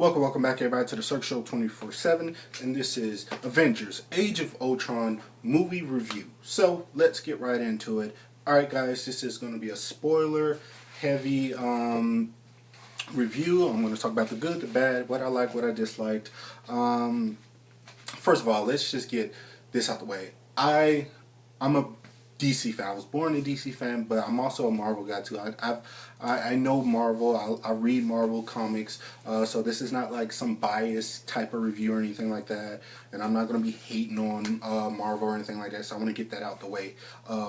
Welcome back everybody to the Cirque Show 24/7, and this is Avengers Age of Ultron movie review. So let's get right into it. Alright guys, this is going to be a spoiler heavy review. I'm going to talk about the good, the bad, what I liked, what I disliked. First of all, let's just get this out the way. I'm a DC fan. I was born a DC fan, but I'm also a Marvel guy too. I know Marvel. I read Marvel comics, so this is not like some biased type of review or anything like that. And I'm not going to be hating on Marvel or anything like that. So I want to get that out the way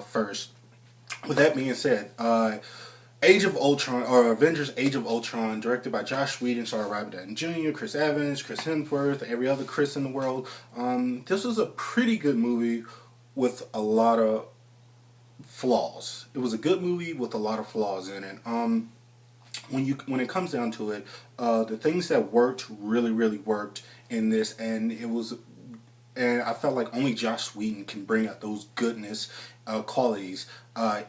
first. With that being said, Age of Ultron, or Avengers Age of Ultron, directed by Joss Whedon, starring Robert Downey Jr., Chris Evans, Chris Hemsworth, every other Chris in the world. This was a pretty good movie with a lot of flaws. It was a good movie with a lot of flaws in it. When it comes down to it, the things that worked really worked in this, and I felt like only Joss Whedon can bring out those goodness qualities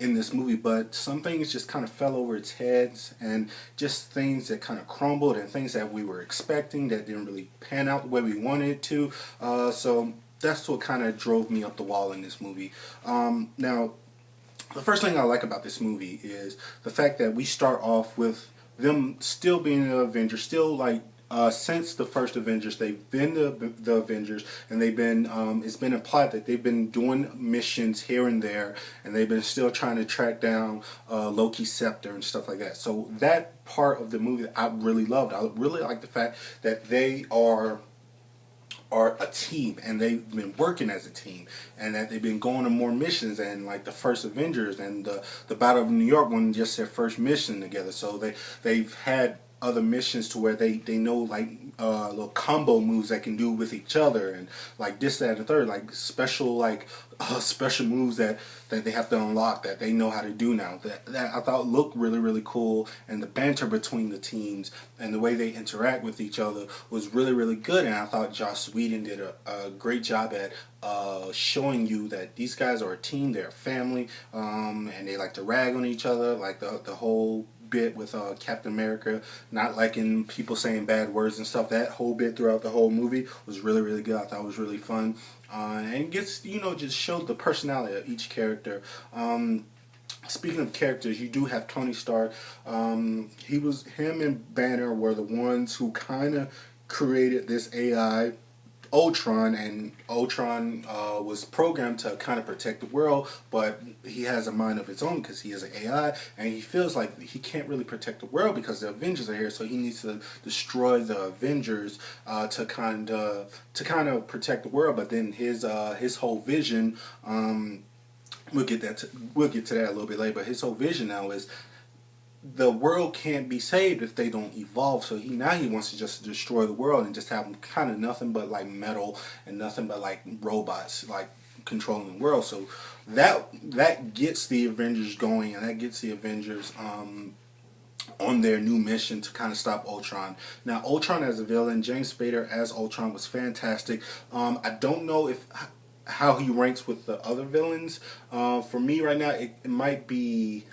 in this movie. But some things just kind of fell over its heads, and just things that kind of crumbled, and things that we were expecting that didn't really pan out the way we wanted it to. So that's what kind of drove me up the wall in this movie. Now, the first thing I like about this movie is the fact that we start off with them still being the Avengers, still like since the first Avengers, they've been the Avengers, and they've been it's been implied that they've been doing missions here and there, and they've been still trying to track down Loki's scepter and stuff like that. So that part of the movie I really loved. I really like the fact that they are a team, and they've been working as a team, and that they've been going on more missions, and like the first Avengers and the Battle of New York wasn't just their first mission together. So they've had other missions to where they know like little combo moves they can do with each other, and like this, that, and the third, like special moves that they have to unlock that they know how to do now. That I thought looked really cool, and the banter between the teams and the way they interact with each other was really good. And I thought Joss Whedon did a great job at showing you that these guys are a team, they're a family, and they like to rag on each other, like the whole bit with Captain America not liking people saying bad words and stuff. That whole bit throughout the whole movie was really good. I thought it was really fun, and gets, just showed the personality of each character. Speaking of characters, you do have Tony Stark. Him and Banner were the ones who kind of created this AI Ultron, and Ultron was programmed to kind of protect the world, but he has a mind of his own because he is an AI, and he feels like he can't really protect the world because the Avengers are here, so he needs to destroy the Avengers to kind of protect the world. But then his whole vision, we'll get to that a little bit later, but his whole vision now is the world can't be saved if they don't evolve. So he wants to just destroy the world and just have them kind of nothing but like metal and nothing but like robots like controlling the world. So that gets the Avengers going, and that gets the Avengers on their new mission to kind of stop Ultron. Now, Ultron as a villain, James Spader as Ultron was fantastic. I don't know how he ranks with the other villains. For me right now, it might be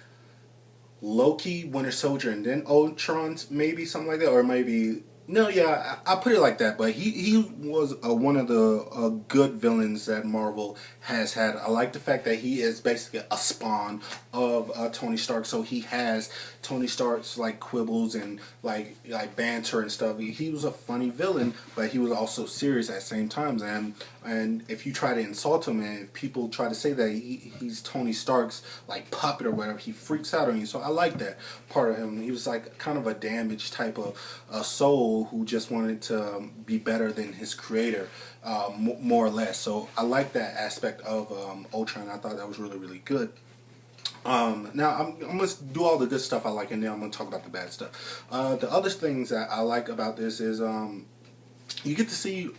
Loki, Winter Soldier, and then Ultron's, maybe something like that, or maybe I put it like that. But he was one of the good villains that Marvel has had. I like the fact that he is basically a spawn of Tony Stark, so he has Tony Stark's like quibbles and like banter and stuff. He was a funny villain, but he was also serious at the same time. And if you try to insult him, and if people try to say that he's Tony Stark's like puppet or whatever, he freaks out on you. So I like that part of him. He was like kind of a damaged type of soul who just wanted to be better than his creator, more or less. So I like that aspect of Ultron. I thought that was really good. Now I'm going to do all the good stuff I like, and then I'm going to talk about the bad stuff. The other things that I like about this is you get to see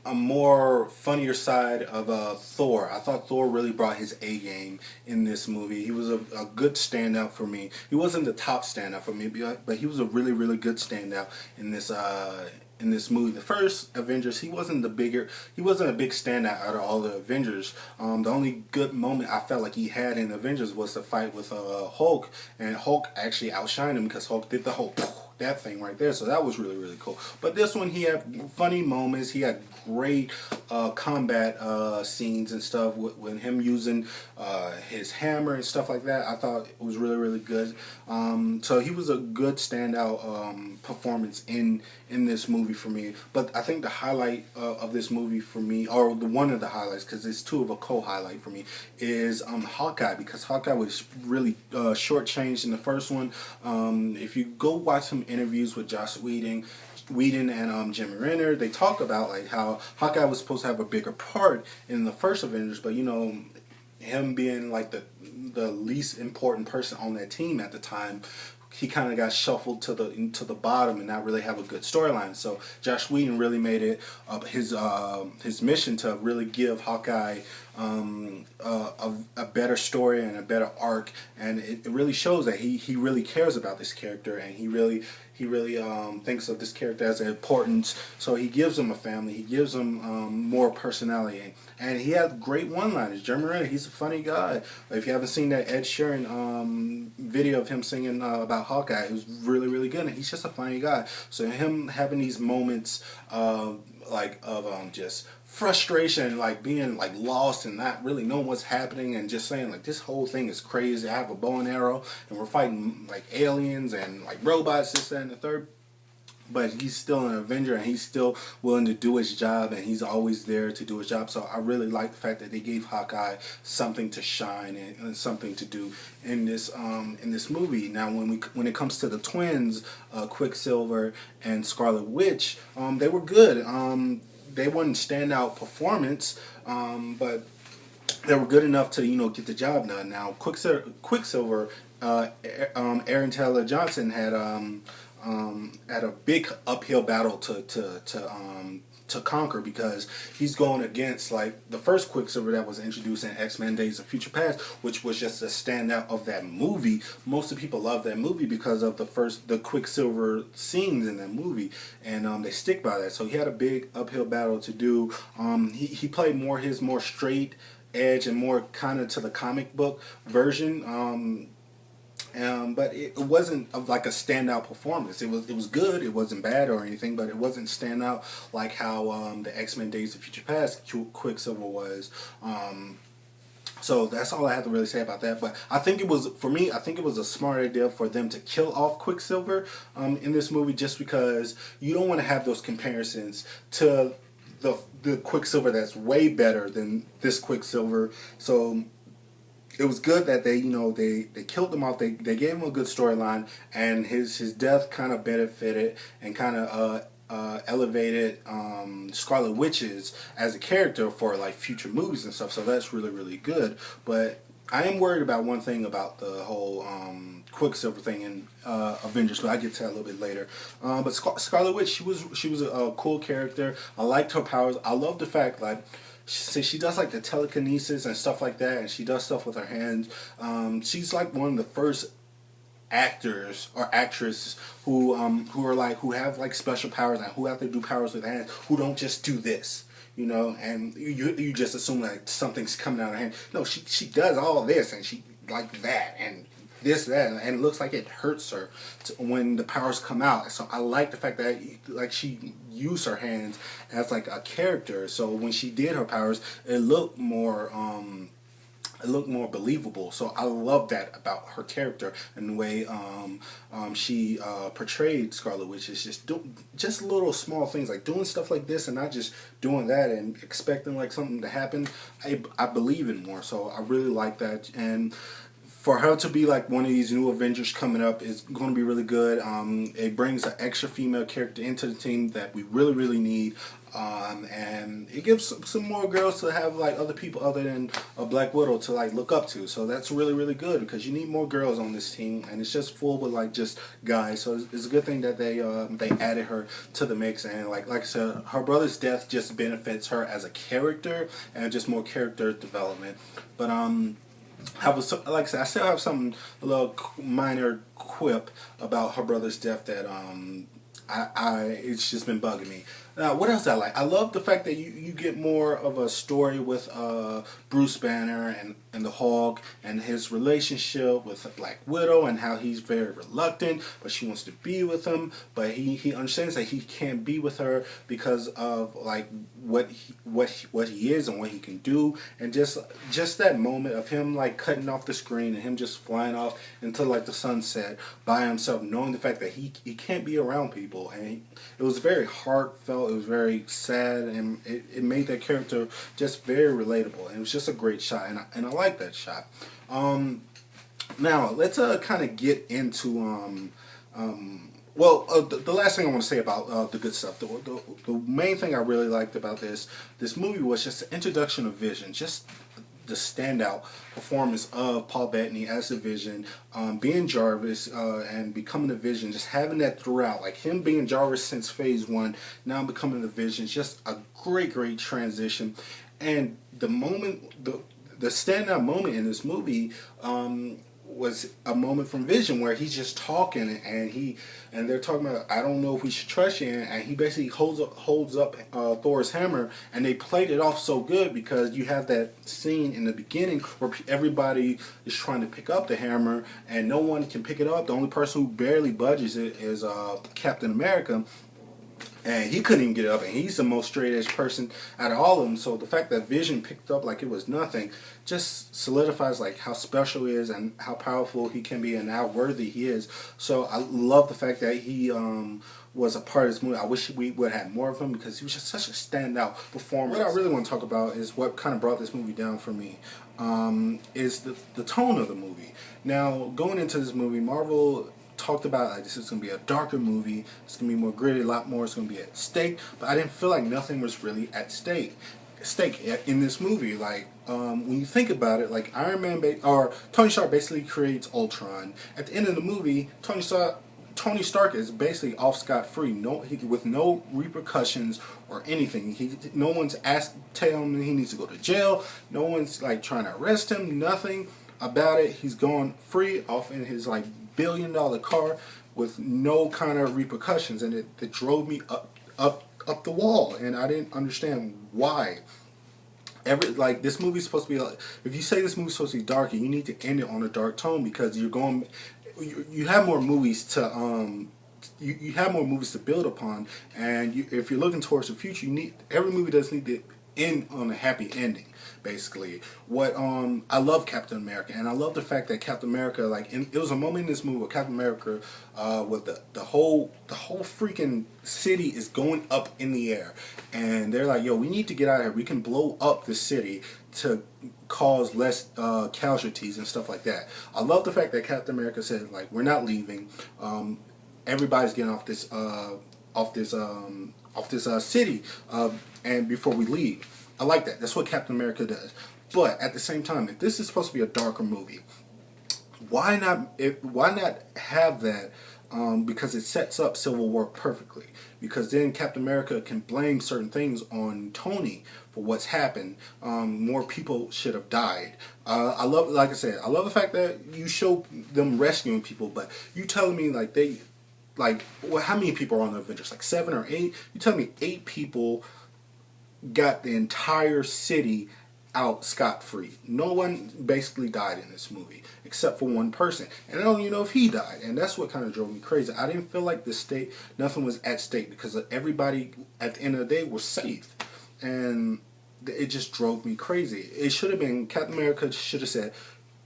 a more funnier side of Thor. I thought Thor really brought his A game in this movie. He was a good standout for me. He wasn't the top standout for me, but he was a really good standout in this movie. The first Avengers, he wasn't a big standout out of all the Avengers. The only good moment I felt like he had in Avengers was the fight with Hulk, and Hulk actually outshined him because Hulk did the whole that thing right there. So that was really, really cool. But this one, he had funny moments. He had great combat scenes and stuff with him using his hammer and stuff like that. I thought it was really, really good. So he was a good standout performance in this movie for me. But I think the highlight of this movie for me, or one of the highlights, because it's two of a co-highlight for me, is Hawkeye, because Hawkeye was really shortchanged in the first one. If you go watch some interviews with Joss Whedon and Jimmy Renner, they talk about like how Hawkeye was supposed to have a bigger part in the first Avengers, but you know, him being like the least important person on that team at the time, he kind of got shuffled to the bottom and not really have a good storyline. So Joss Whedon really made it his mission to really give Hawkeye a better story and a better arc, and it really shows that he really cares about this character, and he really thinks of this character as importance. So he gives him a family, he gives him more personality, and he has great one-liners. Jeremy Renner, he's a funny guy. If you haven't seen that Ed Sheeran video of him singing about Hawkeye, it was really, really good, and he's just a funny guy. So him having these moments of just frustration, like being like lost and not really knowing what's happening, and just saying like, this whole thing is crazy. I have a bow and arrow and we're fighting like aliens and like robots, this, that, and the third. But he's still an Avenger, and he's still willing to do his job, and he's always there to do his job. So I really like the fact that they gave Hawkeye something to shine and something to do in this movie. Now, when it comes to the twins, Quicksilver and Scarlet Witch, they were good. They weren't standout performance, but they were good enough to get the job done. Now, Quicksilver, Aaron Taylor Johnson had a big uphill battle to conquer, because he's going against like the first Quicksilver that was introduced in X-Men Days of Future Past, which was just a standout of that movie. Most of the people love that movie because of the Quicksilver scenes in that movie, and they stick by that. So he had a big uphill battle to do. He played his more straight edge and more kind of to the comic book version. But it wasn't like a standout performance. It was good. It wasn't bad or anything, but it wasn't standout like how the X-Men Days of Future Past Quicksilver was. So that's all I have to really say about that. But I think it was a smart idea for them to kill off Quicksilver in this movie, just because you don't want to have those comparisons to the Quicksilver that's way better than this Quicksilver. So it was good that they killed him off. They gave him a good storyline, and his death kind of benefited and kind of elevated Scarlet Witches as a character for like future movies and stuff. So that's really, really good. But I am worried about one thing about the whole Quicksilver thing in Avengers, but I get to that a little bit later. But Scarlet Witch, she was a cool character. I liked her powers. I love the fact like, she does like the telekinesis and stuff like that, and she does stuff with her hands. She's like one of the first actors or actresses who have like special powers and who have to do powers with hands, who don't just do this, and you just assume like something's coming out of her hand. No, she does all this and she like that and this, that, and it looks like it hurts her when the powers come out. So I like the fact that like she used her hands as like a character. So when she did her powers, it looked more believable. So I love that about her character and the way she portrayed Scarlet Witch. Is just little small things like doing stuff like this and not just doing that and expecting like something to happen. I believe in more. So I really like that, and for her to be like one of these new Avengers coming up is going to be really good. It brings an extra female character into the team that we really, really need. And it gives some more girls to have like other people other than a Black Widow to like look up to. So that's really, really good, because you need more girls on this team, and it's just full with like just guys. So it's a good thing that they added her to the mix. And like I said, her brother's death just benefits her as a character and just more character development. But like I said, I still have a little minor quip about her brother's death that it's just been bugging me. What else I like? I love the fact that you get more of a story with Bruce Banner and the Hulk and his relationship with Black Widow and how he's very reluctant, but she wants to be with him, but he understands that he can't be with her because of like what he is and what he can do, and just that moment of him like cutting off the screen and him just flying off into like the sunset by himself, knowing the fact that he can't be around people, and it was very heartfelt. It was very sad, and it made that character just very relatable. And it was just a great shot, and I like that shot. Now let's kind of get into the last thing I want to say about the good stuff. The main thing I really liked about this movie was just the introduction of Vision, just the standout performance of Paul Bettany as the Vision, being Jarvis and becoming the Vision, just having that throughout, like him being Jarvis since Phase 1, now becoming the Vision, just a great transition. And the standout moment in this movie was a moment from Vision where he's just talking and they're talking about, I don't know if we should trust you, and he basically holds up Thor's hammer, and they played it off so good because you have that scene in the beginning where everybody is trying to pick up the hammer and no one can pick it up. The only person who barely budges it is Captain America. And he couldn't even get it up, and he's the most straight-edge person out of all of them. So the fact that Vision picked up like it was nothing just solidifies like how special he is and how powerful he can be and how worthy he is. So I love the fact that he was a part of this movie. I wish we would have had more of him because he was just such a standout performer. What I really want to talk about is what kind of brought this movie down for me. Is the tone of the movie. Now, going into this movie, Marvel talked about like this is going to be a darker movie, it's going to be more gritty, a lot more is going to be at stake, but I didn't feel like nothing was really at stake in this movie. Like when you think about it, like or Tony Stark basically creates Ultron. At the end of the movie, Tony Stark is basically off scot-free, with no repercussions or anything. No one's telling him he needs to go to jail, no one's like trying to arrest him, nothing about it. He's going free off in his like $1 billion car with no kind of repercussions, and it drove me up the wall, and I didn't understand why. This movie's supposed to be like, if you say this movie's supposed to be dark, you need to end it on a dark tone because you have more movies to you have more movies to build upon, and if you're looking towards the future, every movie does need to end on a happy ending. Basically, I love Captain America, and I love the fact that Captain America, it was a moment in this movie where Captain America, with the whole freaking city is going up in the air, and they're like, yo, we need to get out of here. We can blow up the city to cause less casualties and stuff like that. I love the fact that Captain America said, like, we're not leaving. Everybody's getting off this city, and before we leave. I like that. That's what Captain America does. But at the same time, if this is supposed to be a darker movie, why not have that? Because it sets up Civil War perfectly. Because then Captain America can blame certain things on Tony for what's happened. More people should have died. I love the fact that you show them rescuing people, but you telling me how many people are on the Avengers? Like 7 or 8? You tell me 8 people got the entire city out scot-free. No one basically died in this movie except for one person, and I don't even know if he died, and that's what kind of drove me crazy. I didn't feel like nothing was at stake because everybody at the end of the day was safe, and it just drove me crazy. It should have been, Captain America should have said,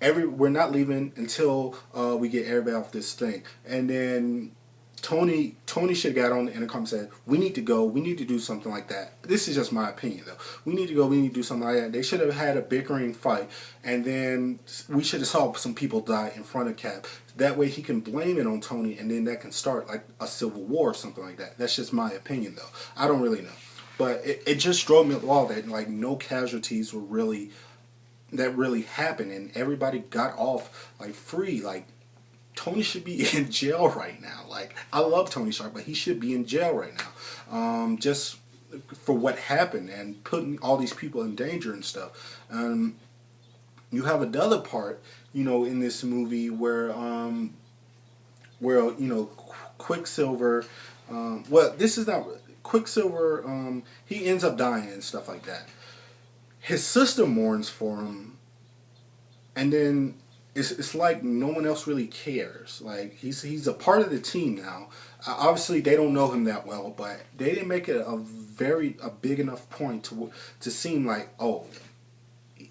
we're not leaving until we get everybody off this thing, and then Tony should have got on the intercom and said, we need to go, we need to do something like that. This is just my opinion, though. We need to go, we need to do something like that. They should have had a bickering fight, and then we should have saw some people die in front of Cap. That way he can blame it on Tony, and then that can start like a civil war or something like that. That's just my opinion, though. I don't really know. But it just drove me up the wall that like no casualties were really happened, and everybody got off like free. Like, Tony should be in jail right now. Like, I love Tony Stark, but he should be in jail right now. Just for what happened and putting all these people in danger and stuff. You have another part, in this movie where Quicksilver Well, this is not Quicksilver. He ends up dying and stuff like that. His sister mourns for him, and then it's like no one else really cares. Like he's a part of the team now. Obviously, they don't know him that well, but they didn't make it a big enough point to seem like, oh,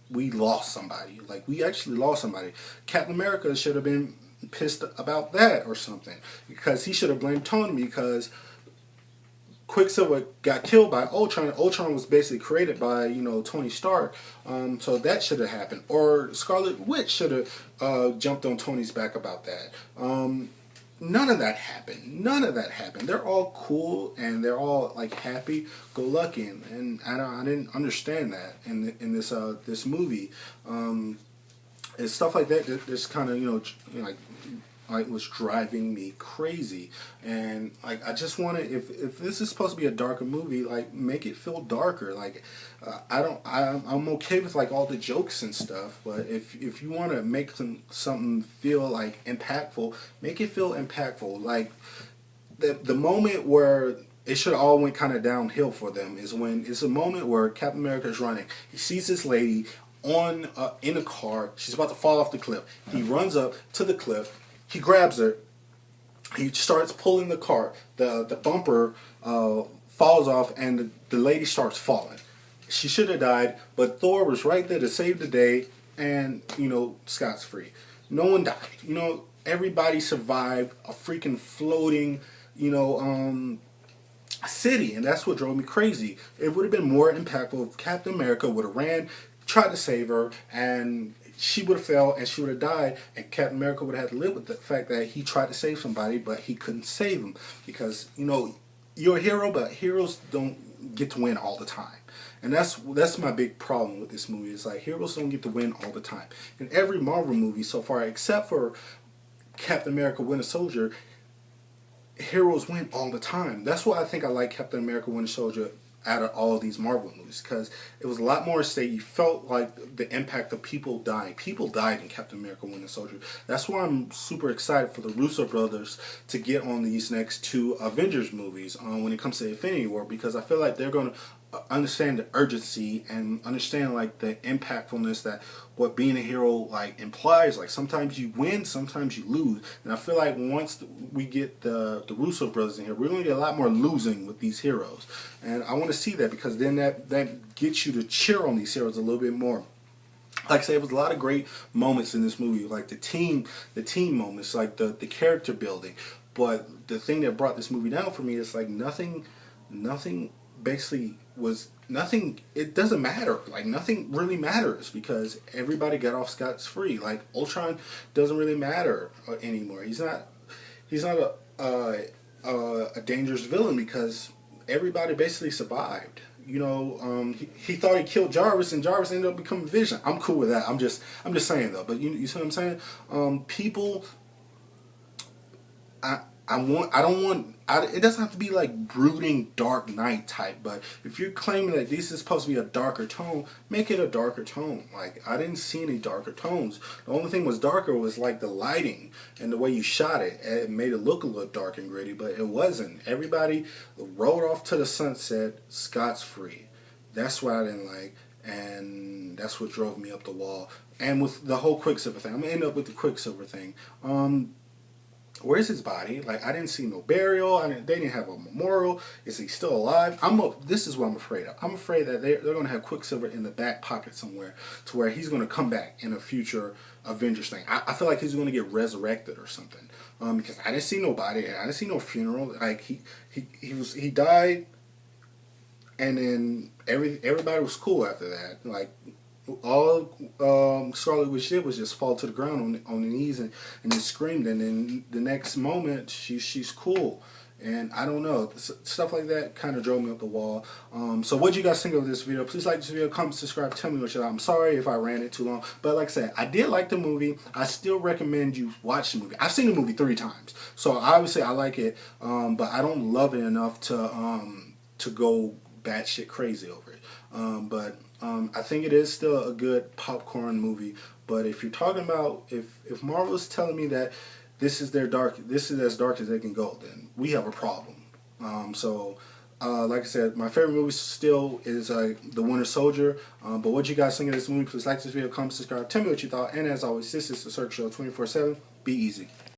we lost somebody. Like we actually lost somebody. Captain America should have been pissed about that or something, because he should have blamed Tony because Quicksilver got killed by Ultron. Ultron was basically created by, Tony Stark. So that should have happened. Or Scarlet Witch should have jumped on Tony's back about that. None of that happened. None of that happened. They're all cool and they're all like happy go lucky, and I didn't understand that in this movie. And stuff like that. This kind of like was driving me crazy. And like I just want to, if this is supposed to be a darker movie, like make it feel darker. Like I'm okay with like all the jokes and stuff, but if you want to make something feel like impactful, make it feel impactful. Like the moment where it should all went kind of downhill for them is when it's a moment where Captain America is running. He sees this lady on in a car. She's about to fall off the cliff. He runs up to the cliff. He grabs her. He starts pulling the car. The bumper falls off, and the lady starts falling. She should have died, but Thor was right there to save the day, and Scott's free. No one died. Everybody survived a freaking floating, city, and that's what drove me crazy. It would have been more impactful if Captain America would have ran, tried to save her, and she would have fell and she would have died, and Captain America would have had to live with the fact that he tried to save somebody but he couldn't save him, because you're a hero, but heroes don't get to win all the time. And that's my big problem with this movie. It's like heroes don't get to win all the time. In every Marvel movie so far, except for Captain America Winter Soldier, heroes win all the time. That's why I think I like Captain America Winter Soldier out of all of these Marvel movies, because it was a lot more state. You felt like the impact of people dying. People died in Captain America Winter Soldier. That's why I'm super excited for the Russo brothers to get on these next two Avengers movies when it comes to Infinity War, because I feel like they're going to understand the urgency and understand like the impactfulness that what being a hero like implies. Like sometimes you win, sometimes you lose, and I feel like once we get the Russo brothers in here, we're going to get a lot more losing with these heroes, and I want to see that, because then that gets you to cheer on these heroes a little bit more. Like I say, it was a lot of great moments in this movie, like the team moments, like the character building. But the thing that brought this movie down for me is like nothing basically was nothing. It doesn't matter. Like nothing really matters because everybody got off scot-free. Like Ultron doesn't really matter anymore. He's not a dangerous villain because everybody basically survived. He thought he killed Jarvis, and Jarvis ended up becoming Vision. I'm cool with that. I'm just saying though. But you see what I'm saying? People. It doesn't have to be like brooding Dark Knight type, but if you're claiming that this is supposed to be a darker tone, make it a darker tone. Like, I didn't see any darker tones. The only thing was darker was like the lighting and the way you shot it. It made it look a little dark and gritty, but it wasn't. Everybody rode off to the sunset Scott's free. That's what I didn't like, and that's what drove me up the wall. And with the whole Quicksilver thing, I'm gonna end up with the Quicksilver thing. Where's his body? Like, I didn't see no burial. They didn't have a memorial. Is he still alive? This is what I'm afraid of. I'm afraid that they're going to have Quicksilver in the back pocket somewhere, to where he's going to come back in a future Avengers thing. I feel like he's going to get resurrected or something. Because I didn't see nobody. I didn't see no funeral. Like he died, and then everybody was cool after that. Like, all Scarlet Witch did was just fall to the ground on the knees and just screamed, and then the next moment she's cool. And I don't know, stuff like that kind of drove me up the wall. So what do you guys think of this video? Please like this video, comment, subscribe, tell me what you thought. I'm sorry if I ran it too long, but like I said, I did like the movie. I still recommend you watch the movie. I've seen the movie 3 times, so obviously I like it, but I don't love it enough to go batshit crazy over it. I think it is still a good popcorn movie. But if you're talking about if Marvel is telling me that this is as dark as they can go, then we have a problem. Like I said, my favorite movie still is The Winter Soldier. But what you guys think of this movie? Please like this video, comment, subscribe, tell me what you thought. And as always, this is the Circle Show 24/7. Be easy.